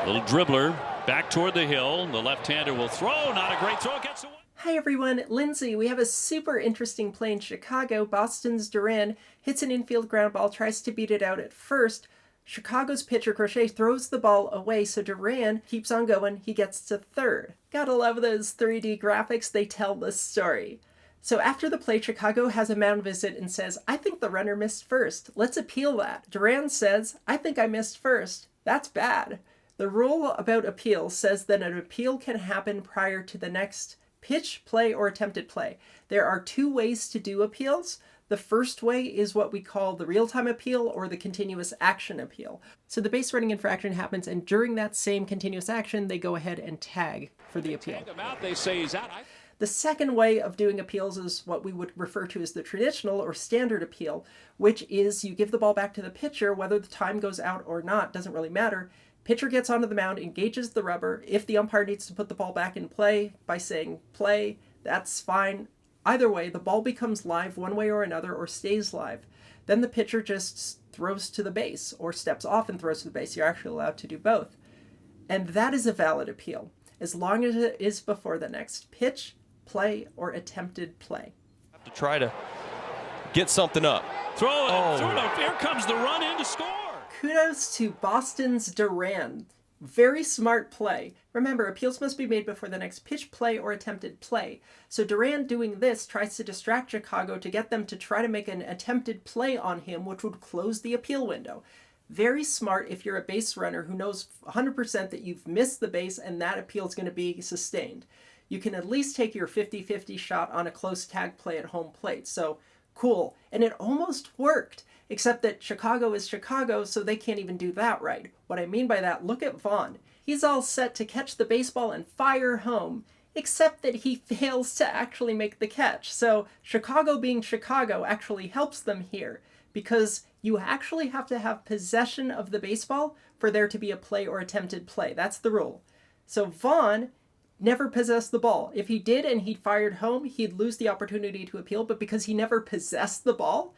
Little dribbler back toward the hill. The left-hander will throw. Not a great throw. Gets away. Hi everyone, Lindsay. We have a super interesting play in Chicago. Boston's Duran hits an infield ground ball, tries to beat it out at first. Chicago's pitcher Crochet throws the ball away, so Duran keeps on going. He gets to third. Gotta love those 3D graphics. They tell the story. So after the play, Chicago has a mound visit and says, I think the runner missed first. Let's appeal that. Duran says, I think I missed first. That's bad. The rule about appeals says that an appeal can happen prior to the next pitch, play, or attempted play. There are two ways to do appeals. The first way is what we call the real-time appeal or the continuous action appeal. So the base running infraction happens, and during that same continuous action, they go ahead and tag for the appeal. They say he's out. The second way of doing appeals is what we would refer to as the traditional or standard appeal, which is you give the ball back to the pitcher, whether the time goes out or not, doesn't really matter. Pitcher gets onto the mound, engages the rubber. If the umpire needs to put the ball back in play by saying play, that's fine. Either way, the ball becomes live one way or another or stays live. Then the pitcher just throws to the base or steps off and throws to the base. You're actually allowed to do both. And that is a valid appeal, as long as it is before the next pitch, play, or attempted play. Have to try to get something up. Throw it. Here comes the run in to score. Kudos to Boston's Duran. Very smart play. Remember, appeals must be made before the next pitch, play, or attempted play. So Duran doing this tries to distract Chicago to get them to try to make an attempted play on him, which would close the appeal window. Very smart if you're a base runner who knows 100% that you've missed the base and that appeal is going to be sustained. You can at least take your 50-50 shot on a close tag play at home plate. So cool. And it almost worked. Except that Chicago is Chicago, so they can't even do that right. What I mean by that, look at Vaughn. He's all set to catch the baseball and fire home, except that he fails to actually make the catch. So Chicago being Chicago actually helps them here, because you actually have to have possession of the baseball for there to be a play or attempted play. That's the rule. So Vaughn never possessed the ball. If he did and he fired home, he'd lose the opportunity to appeal, but because he never possessed the ball,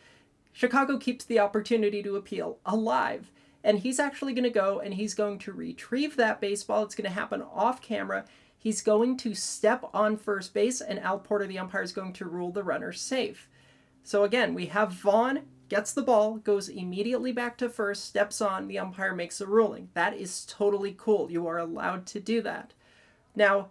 Chicago keeps the opportunity to appeal alive. And he's actually going to go and he's going to retrieve that baseball. It's going to happen off camera. He's going to step on first base, and Al Porter, the umpire, is going to rule the runner safe. So again, we have Vaughn gets the ball, goes immediately back to first, steps on, the umpire makes a ruling. That is totally cool. You are allowed to do that. Now,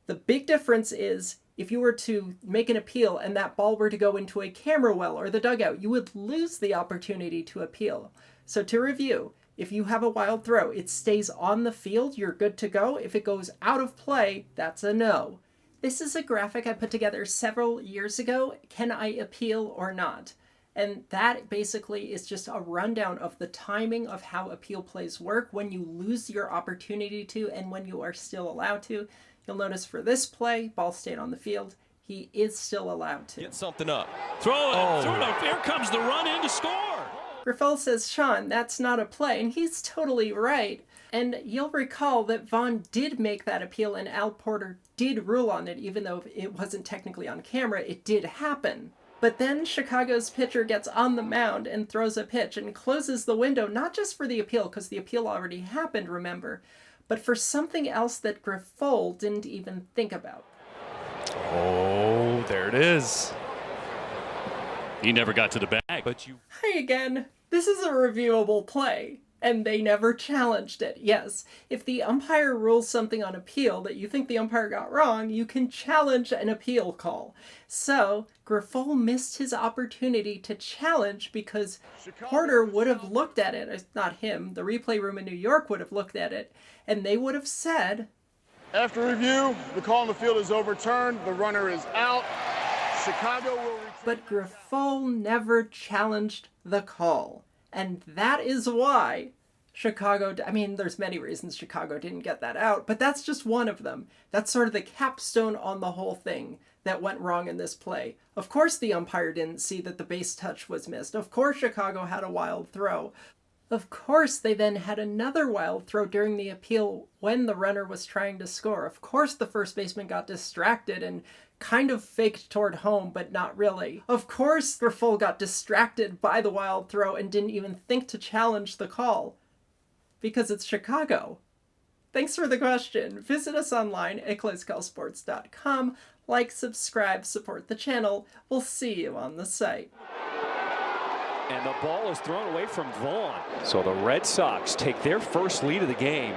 the big difference is, if you were to make an appeal and that ball were to go into a camera well or the dugout, you would lose the opportunity to appeal. So to review, if you have a wild throw, it stays on the field, you're good to go. If it goes out of play, that's a no. This is a graphic I put together several years ago. Can I appeal or not? And that basically is just a rundown of the timing of how appeal plays work, when you lose your opportunity to and when you are still allowed to. You'll notice for this play, ball stayed on the field. He is still allowed to. Get something up. Throw it. Here comes the run in to score. Grifol says, Sean, that's not a play. And he's totally right. And you'll recall that Vaughn did make that appeal and Al Porter did rule on it, even though it wasn't technically on camera. It did happen. But then Chicago's pitcher gets on the mound and throws a pitch and closes the window, not just for the appeal, because the appeal already happened, remember, but for something else that Grifol didn't even think about. Oh, there it is. He never got to the bag. Hi again. This is a reviewable play, and they never challenged it. Yes, if the umpire rules something on appeal that you think the umpire got wrong, you can challenge an appeal call. So Grifol missed his opportunity to challenge because Porter would have looked at it, not him, the replay room in New York would have looked at it, and they would have said, after review, the call on the field is overturned. The runner is out. Chicago will retrieve. But Grifol never challenged the call. And that is why Chicago, I mean, there's many reasons Chicago didn't get that out, but that's just one of them. That's sort of the capstone on the whole thing that went wrong in this play. Of course the umpire didn't see that the base touch was missed. Of course Chicago had a wild throw. Of course they then had another wild throw during the appeal when the runner was trying to score. Of course the first baseman got distracted and kind of faked toward home, but not really. Of course Grifol got distracted by the wild throw and didn't even think to challenge the call. Because it's Chicago. Thanks for the question. Visit us online at closecallsports.com. Like, subscribe, support the channel. We'll see you on the site. And the ball is thrown away from Vaughn. So the Red Sox take their first lead of the game.